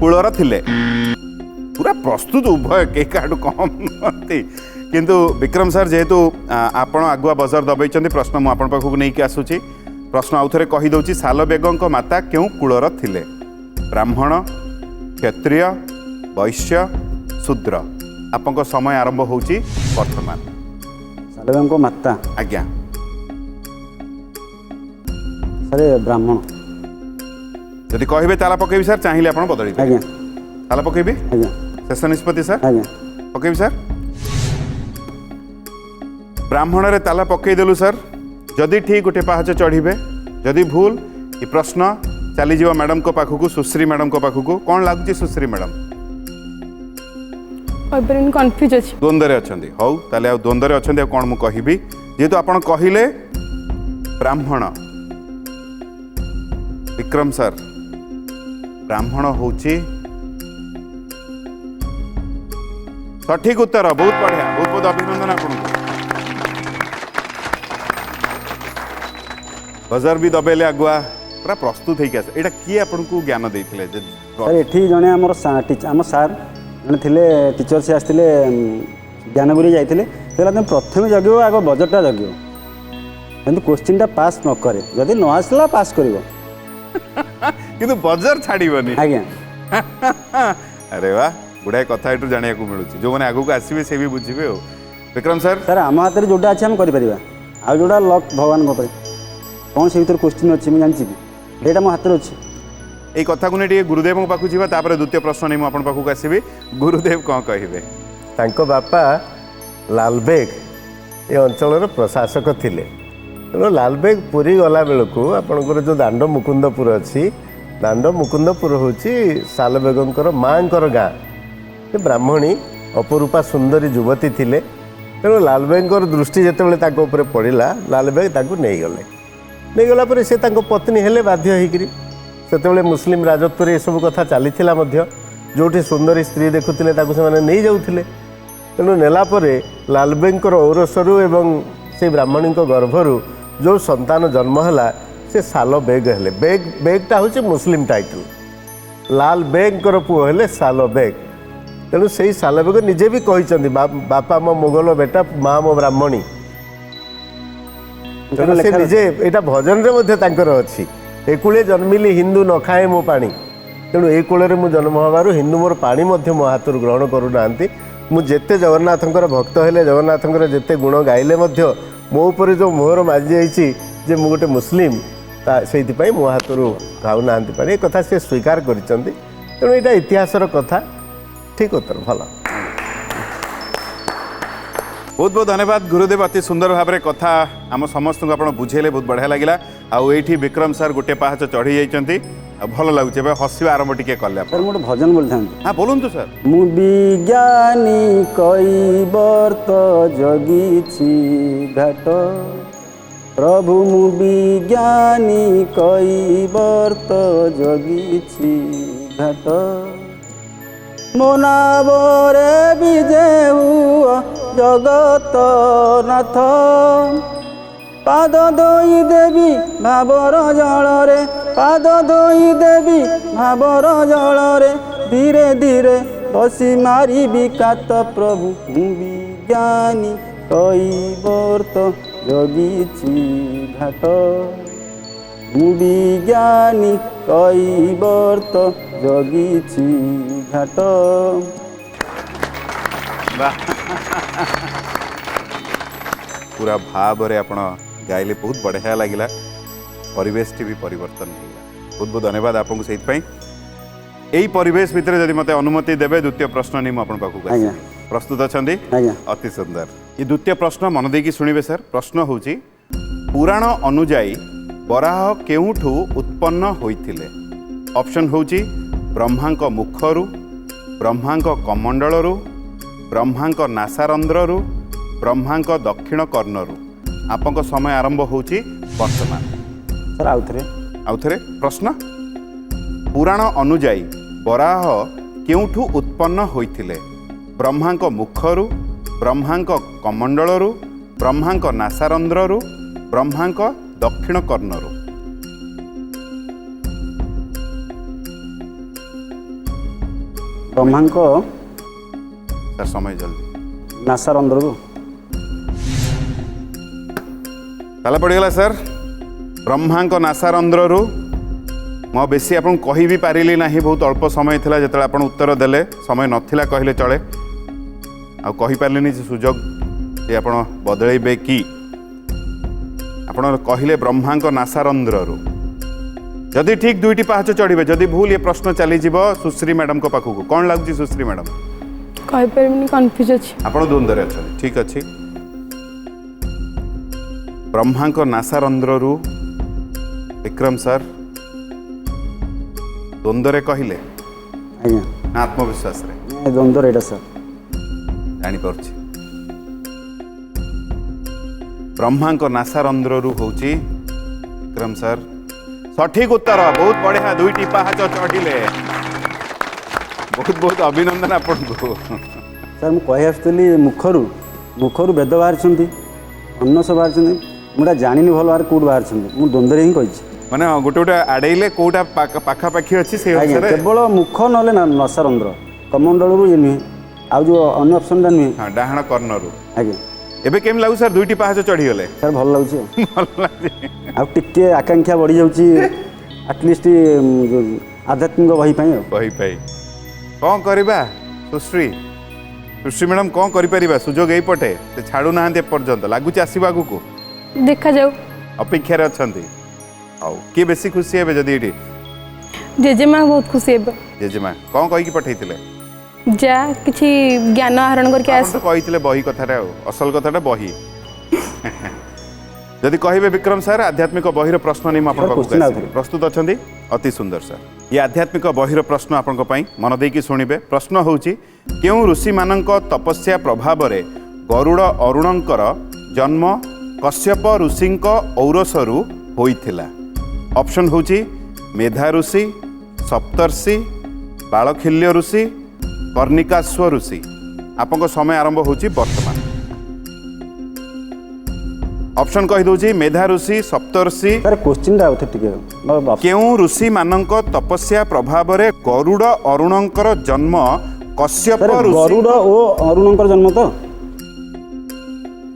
कूलर थिले पूरा प्रस्तुत उभय के काडू कम नथि किंतु विक्रम सर जेहेतु आपण आगुआ बजर दबैचंदी प्रश्न मु आपण पाखु नहीं आसुची प्रश्न आउ थरे कहि दउची साल बेगंक माता केउ कूलर थिले ब्राह्मण क्षत्रिय वैश्य शूद्र आपंक समय आरंभ होची वर्तमान सालवें को माता आज्ञा सारे ब्राह्मण जदि कहबे ताला पकेबी सर चाहिए आपण बदली आज्ञा ताला पकेबी आज्ञा शेष निष्पत्ति सर आज्ञा पकेबी सर ब्राह्मण रे ताला पकई देलु सर जदि ठीक गोटे पाहाच चढ़ीबे जदि भूल ये प्रश्न चली जीवा मैडम को पाखु सुश्री मैडम को पाखु कौन लगुच सुश्री मैडम कन्फ्यूज अछि द्वंद्व अच्छा हौ ताले आ द्वंद्व अच्छा कौन मु कहबी जेहेतु आपण कहले ब्राह्मण विक्रम सर ब्राह्मण होची सठिक उत्तर बहुत बढ़िया बहुत बहुत अभिनंदन आपको बजार भी दबेले अगुआ पूरा प्रस्तुत होइके आसे एटा किए आपनको ज्ञान देइथिले जे सर एठी जने हमर आम सार जने थिले टीचर से आस्थिले ज्ञानगुरी जाइथिले सेला तुम प्रथम जगियो आगो बजटटा जगियो किंतु क्वेश्चनटा पास न करे जदि न आसला पास करिवो किंतु बजार छाड़ीबनी आज्ञा अरे वाह गुड़ाए कथा एटू जानिया को मिलुची जो माने आगु को आसीबे से भी बुझिबे हो विक्रम सर सर आम हाथ में जोटा अच्छे हम करें आ जोटा लक भगवान कौन से भर क्वेश्चन अच्छी मुझे जानची कि यहाँ मो हाथ में अच्छी এই কথাକୁ ନେଇ ଟିକେ ଗୁରୁଦେବଙ୍କ ପାଖକୁ ଯିବା ତାପରେ ଦ୍ୱିତୀୟ ପ୍ରଶ୍ନ ନେଇ ମୁଁ ଆପଣଙ୍କ ପାଖକୁ ଆସିବି ଗୁରୁଦେବ କ'ଣ କହିବେ ତାଙ୍କ ବାପା ଲାଲବେଗ ଏ ଅଞ୍ଚଳର ପ୍ରଶାସକ ଥିଲେ ତେଣୁ ଲାଲବେଗ ପୁରୀ ଗଲାବେଳକୁ ଆପଣଙ୍କର ଯେଉଁ ଦାଣ୍ଡ ମୁକୁନ୍ଦପୁର ଅଛି ଦାଣ୍ଡ ମୁକୁନ୍ଦପୁର ହେଉଛି ସାଲବେଗଙ୍କର ମାଆଙ୍କର ଗାଁ ସେ ବ୍ରାହ୍ମଣୀ ଅପରୂପା ସୁନ୍ଦରୀ ଯୁବତୀ ଥିଲେ ତେଣୁ ଲାଲବେଗଙ୍କର ଦୃଷ୍ଟି ଯେତେବେଳେ ତାଙ୍କ ଉପରେ ପଡ଼ିଲା ଲାଲବେଗ ତାଙ୍କୁ ନେଇଗଲା ପରେ ସେ ତାଙ୍କ ପତ୍ନୀ ହେଲେ ବାଧ୍ୟ ହେଇକିରି ସେତେବେଳେ ମୁସଲିମ ରାଜତ୍ୱରେ ଏସବୁ କଥା ଚାଲିଥିଲା ମଧ୍ୟ ଯେଉଁଠି ସୁନ୍ଦରୀ ସ୍ତ୍ରୀ ଦେଖୁଥିଲେ ତାକୁ ସେମାନେ ନେଇଯାଉଥିଲେ ତେଣୁ ନେଲା ପରେ ଲାଲବେଗଙ୍କର ଔରସରୁ ଏବଂ ସେ ବ୍ରାହ୍ମଣୀଙ୍କ ଗର୍ଭରୁ ଯେଉଁ ସନ୍ତାନ ଜନ୍ମ ହେଲା ସେ ସାଲବେଗ ହେଲେ ବେଗଟା ହେଉଛି ମୁସଲିମ ଟାଇଟଲ ଲାଲବେଗଙ୍କର ପୁଅ ହେଲେ ସାଲବେଗ ତେଣୁ ସେଇ ସାଲବେଗ ନିଜେ ବି କହିଛନ୍ତି ବାପା ମୋ ମୋଗଲ ବେଟା ମା ମୋ ବ୍ରାହ୍ମଣୀ ତେଣୁ ସେ ନିଜେ ଏଇଟା ଭଜନରେ ମଧ୍ୟ ତାଙ୍କର ଅଛି ଏକୁଳେ ଜନ୍ମିଲି ହିନ୍ଦୁ ନ ଖାଏ ମୋ ପାଣି ତେଣୁ ଏ କୂଳରେ ମୁଁ ଜନ୍ମ ହେବାରୁ ହିନ୍ଦୁ ମୋର ପାଣି ମଧ୍ୟ ମୋ ହାତରୁ ଗ୍ରହଣ କରୁନାହାନ୍ତି ମୁଁ ଯେତେ ଜଗନ୍ନାଥଙ୍କର ଭକ୍ତ ହେଲେ ଜଗନ୍ନାଥଙ୍କର ଯେତେ ଗୁଣ ଗାଇଲେ ମଧ୍ୟ ମୋ ଉପରେ ଯେଉଁ ମୋହର ମାଜିଯାଇଛି ଯେ ମୁଁ ଗୋଟେ ମୁସଲିମ ତା ସେଇଥିପାଇଁ ମୋ ହାତରୁ ଖାଉନାହାନ୍ତି ପାଣି ଏ କଥା ସେ ସ୍ୱୀକାର କରିଛନ୍ତି ତେଣୁ ଏଇଟା ଇତିହାସର କଥା ଠିକ୍ ଉତ୍ତର ଭଲ बहुत बहुत धन्यवाद गुरुदेव अति सुंदर भाव में कथा आम समस्त को आप बुझेले बहुत बढ़िया लगे आईठी विक्रम सर गोटे पाहाच चढ़ी जाइए भल लगुच हसवा आरंभ टी कले सर गोटे भजन बोली था हाँ बोलूँ सर मु विज्ञानी कई वर्त जगी घाट प्रभु मु विज्ञानी कैवर्त जगिछि घाट मोनाबरे विजेहु जगत नाथ पाद धोई देवी भावर जलरे पाद धोई देवी भावर जलरे धीरे धीरे बसी मारी विकात प्रभु विज्ञानी कैवर्त जगिछि घाट मु विज्ञानी कैवर्त जगिछि घाट। पूरा भाव रे आपण गाइले बहुत बढ़िया लगिला परिवेश टी भी परिवर्तन होगा। बहुत बहुत धन्यवाद आपको से यही परिवेश भितर जदि मते अनुमति देबे द्वितीय प्रश्न नहीं आपण पाखु आज्ञा प्रस्तुत अछंदी आज्ञा अति सुंदर ये द्वितीय प्रश्न मन देकी सुनिबे सर। प्रश्न होची पुराण अनुजाई बराह केउठु उत्पन्न होइथिले। ऑप्शन होची ब्रह्मांक मुखरु ब्रह्मांक कमंडलरु ब्रह्मांक नासारंध्ररु ब्रह्मांक दक्षिण कर्णरु। आपंक समय आरंभ होची वर्तमान। सर आउ थरे प्रश्न पुराण अनुजाई बराह केउठु उत्पन्न होइथिले। ब्रह्मांक मुखरु ब्रह्मांक कमंडलरु ब्रह्मांक नासारंध्ररु ब्रह्मांक दक्षिण कर्णरु। ब्रह्मांक सर समय जल्दी नासारंध्र ताला पड़गला सर। ब्रह्मांक नासारंध्ररु मो बेसी आपन कहि भी पारिली नाही बहुत अल्प समय थिला जेतले आपन उत्तर देले समय नथिला कहले चले आ कहि पारलेनी जे सुजोग जे आपन बदलैबे की आपन कहिले ब्रह्मांक नासारंध्ररु जदि ठीक दुईटी पाहाच चढ़िबे जदि भूल ये प्रश्न चली जीव सुश्री मैडम को पाखु कौन लागुची सुश्री मैडम कहि परमिनी कंफ्यूज अछि आपण द्वंद्व अछन ठीक अछि। ब्रह्मांक नासारंध्ररु विक्रम सर द्वंद्व कहले आज्ञा आत्मविश्वास रे द्वंद्व एटा सर जानी परछि। ब्रह्मांक नासारंध्ररु होची विक्रम सर सठिक उत्तर बहुत बढ़िया दुईटी पाहाच चढ़िले बहुत बहुत अभिनंदन आपको। सर मु कहि आसुली मुखरु वेद बाहर अन्न सब बाहर मुझा जानी भल भार कौट बाहर मुझे द्वंद्व ही कही माने गोटे गोटे आड़ेले कोटा पाखापाखि अच्छी से केवल मुख ना नसारंध्र कमंडल ये नुहे आउ जो अन्य ऑप्शन टा नुहे हाँ डाहाण कर्णरु आज्ञा एबे केम लागु सर दुईटी पाहाच चढ़ी गले सर भल लगे आ टिके आकांक्षा बढ़ी जाउची एटलिस्ट आध्यात्मिक बही बही पाई कौन करवा सुश्री सुश्री मैडम कौन करिपरिबा सुजोग एई पटे से छाड़ू नाहंते पर्यंत लागुची आसीबा आगुको देखा जाऊ अपेक्षा रे अछंती आउ के बेसी खुशी हेबे जदी एठी जेजेमा बहुत खुशी हेबे जेजेमा कौन कहि की पठैतिले जा किछि ज्ञान आहरण करके आपण तो कहितिले बही कथारे असल कथाटा बही जदि कहिबे विक्रम सर आध्यात्मिक बहिर प्रश्न नै आपण पाखु प्रस्तुत अछंती अति सुंदर सर ये आध्यात्मिक बहिर प्रश्न आपण पई मन देकी सुनिबे। प्रश्न होउची केउ ऋषि मानक तपस्या प्रभाव रे गरुड़ अरुणंकर जन्म कश्यप ऋषिंक औरसरु होइथिला। ऑप्शन होउची मेधा ऋषि सप्तर्षि बालखिल्य ऋषि कर्णिकाश्व ऋषि। आपको समय आरंभ होउची वर्तमान। ऑप्शन कहि दोची मेधा ऋषि सप्तर्षि सर क्वेश्चन टा उठे टिके केउ ऋषि मानक तपस्या प्रभाव रे गरुड़ अरुणंकर जन्म कश्यप ऋषि गरुड़ ओ अरुणंकर जन्म तो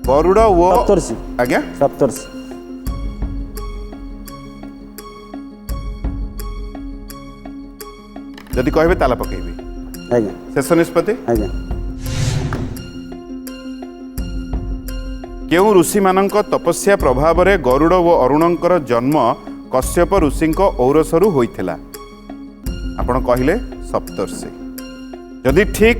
गरुड़ ओ सप्तर्षि आज्ञा सप्तर्षि जदि कहबे ताला पकेबी आज्ञा शेष निष्पत्ति आज्ञा केउ ऋषि मानक तपस्या प्रभाव रे गरुड़ ओ अरुणंकर जन्म कश्यप ऋषिंक औरसरु होइथिला। आपण कहिले सप्तर्षि जदि ठीक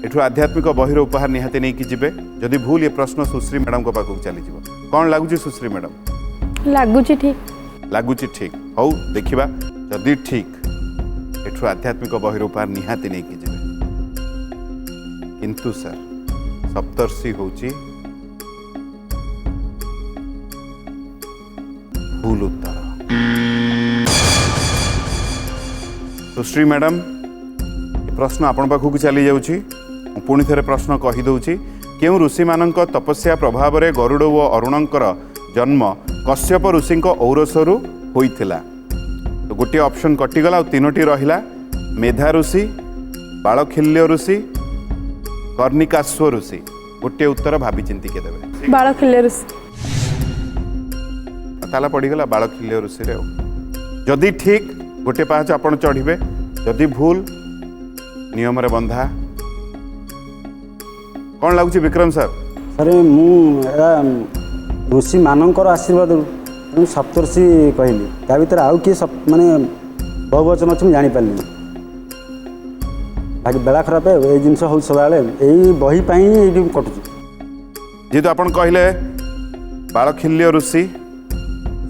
एठु आध्यात्मिक बहिर उपहार निहाते नहीं कि जिबे जदि भूल ये प्रश्न सुश्री मैडम को पाखु चली जिवो कौन लागुची सुश्री मैडम लागुची ठीक लागुची ठीक हौ देखिबा जदि ठीक एठु आध्यात्मिक बहिर उपहार निहाते नहीं कि जिबे किंतु सर सप्तर्षि होची भूल उत्तर। सुश्री मैडम प्रश्न आपण पाखक चली जाऊँगी पुणी थे प्रश्न कहीदे क्यों ऋषि मान तपस्या प्रभाव में गरुड़ व अरुणकर जन्म कश्यप ऋषि औरसरु होइथिला। तो गोटे ऑप्शन कटिगला और तीनोटी रहिला मेधा ऋषि बालखिल्य ऋषि कर्णिकाश्व ऋषि। गोटे उत्तर भाभी चिंती के देवे बालखिल्य ऋषि। ताला पड़गला बालखिल्य ऋषि रे। जदि ठीक गोटे पाहाच आपण चढ़े जदि भूल नियम रे बंधा। कौन लगुच विक्रम सर? सर ऋषि मानकर आशीर्वाद सप्तर्षि कहली ता भर आउ किए माने बहुवचन अच्छे मुझे जापारे बाकी बेला खराब ये जिन हूँ सदा यही बही ये कटुच जेहेतु आप कहले बालखिल्य ऋषि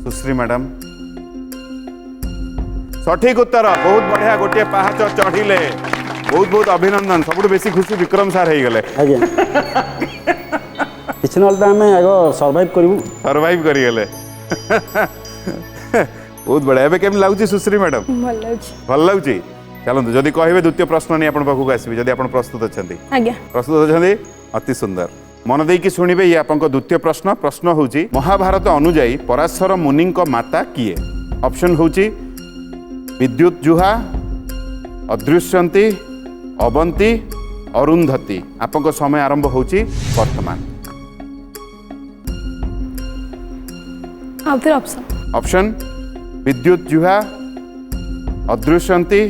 सुश्री मैडम सठिक उत्तर। बहुत बढ़िया गोटे पहाच चढ़िले। बहुत बहुत अभिनंदन। सबुठ बेसी खुशी विक्रम सार हो गले। आज्ञा किसी ना आम आग सर्वाइव करूँ सर्वाइव करिगले। बहुत बढ़िया। एबे केम लागुची सुश्री मैडम? भल लागुची। चलतु जदि कहे द्वितीय प्रश्न नहीं आपन पाखक आसबि जदि आपन प्रस्तुत अछंती। आज्ञा प्रस्तुत अछंती अति सुंदर। मन देकी शुणिबे ये आपन द्वितीय प्रश्न। प्रश्न होची महाभारत अनुजाई पराशर मुनि माता किए? ऑप्शन होची विद्युत जुहा अदृश्यंती अवंती अरुंधति। आपन समय आरंभ होची वर्तमान। ऑप्शन विद्युत जुहा अदृश्यंती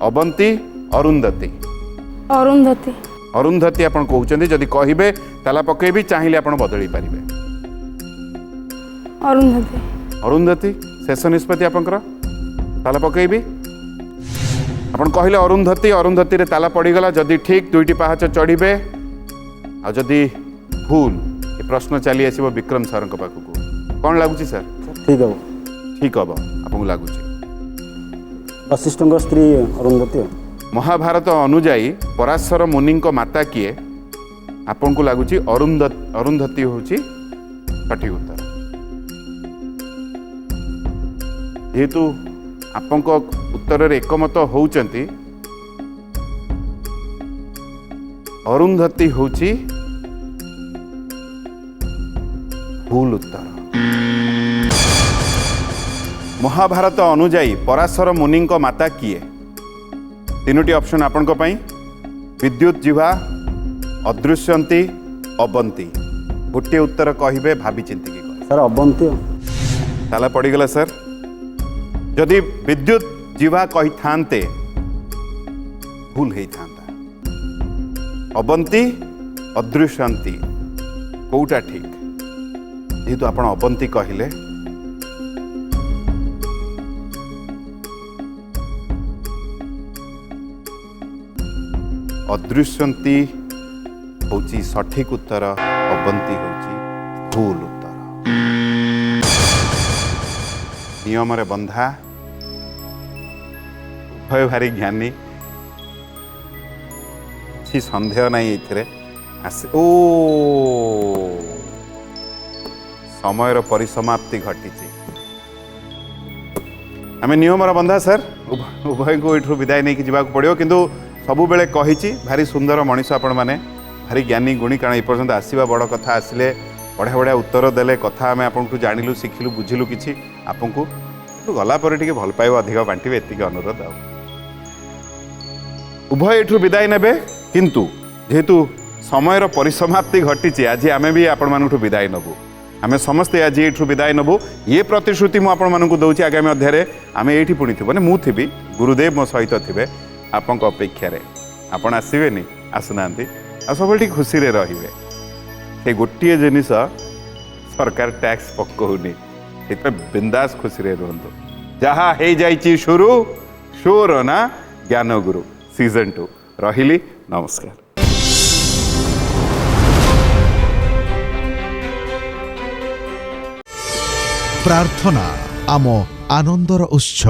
अवंती अरुंधति। अरुंधति। अरुंधति आपण कहउचंदी जदि कहिबे ताला पकेबी चाहिए आपण बदली पारिबे। अरुंधति। अरुंधति शेष निष्पत्ति आपनकर ताला पकेबी। आपण कहले अरुंधति। अरुंधति रे ताला पड़ीगला। जदि ठीक दुईटी पहाच चढ़िबे आ जदि भूल ये प्रश्न चली आसीबो विक्रम सर को पाखक। कौन लगुच सर? ठीक है ठीक हम आपको लगुच वशिष्ठ स्त्री अरुंधति। महाभारत अनुजाई पराशर मुनि माता किए? आपन को लगुच अरुंधति हूँ सठिक उत्तर। जेहेतु आपण उत्तर एकमत होउचंती अरुंधति हूँ भूल उत्तर। महाभारत अनुजाई पराशर मुनि माता किए? तीनोटी ऑप्शन आपण विद्युत जिह्वा अदृश्यंती अवंती। गोटे उत्तर कहिबे भाभी चिंती की कह। सर अवंती ताला पड़ीगला सर। जदि विद्युत जिह्वा कही थांते भूल ही थांता। अवंती अदृश्यंती कोटा ठीक? जेहेतु आपण अवंती कहले अदृश्यंती होची सठिक उत्तर। अवंती होची भूल उत्तर। नियम रे बंधा। उभय भारी ज्ञानी किसी संदेह नहीं ये ओ समय परिसमाप्ति घटी। आम नियम बंधा सर उभय को ये विदाय नहीं जावाक पड़ो किंतु सबु बेले कही भारी सुंदर मनीष आपण मैंने भारी ज्ञानी गुणी कारण ये पर्यंत आसवा बड़ कथा आसिले बढ़िया बढ़िया उत्तर देले कथा आम आपको जानिलु शिखिलु बुझिलु किछि आपको गला पर टिके भल पाइब अधिक बांटिबे एतिक अनुरोध। उभय एठु विदाय नेबे किंतु जेहेतु समय परिसमाप्ति घटी आज आम भी आपण मानठु विदाय नबु। आम समस्ते आज ये विदाय नबु ये प्रतिश्रुति मुझे आपण मानकु दउछि आगामी अध्याय आम ये पुणी थी मैंने मुझी गुरुदेव मो सहित थे आपण अपेक्षा आपण आसबेनि आसुना आ सब खुशी रे रहिबे। से गोटे जिनिस सरकार टैक्स पकाउनी से बिंदास खुशी रे रुहतु। जहाँ हो जाइछि शुरू शोर ना ज्ञान गुरु सीजन 2 रहिली नमस्कार। प्रार्थना आम आनंदर उत्स।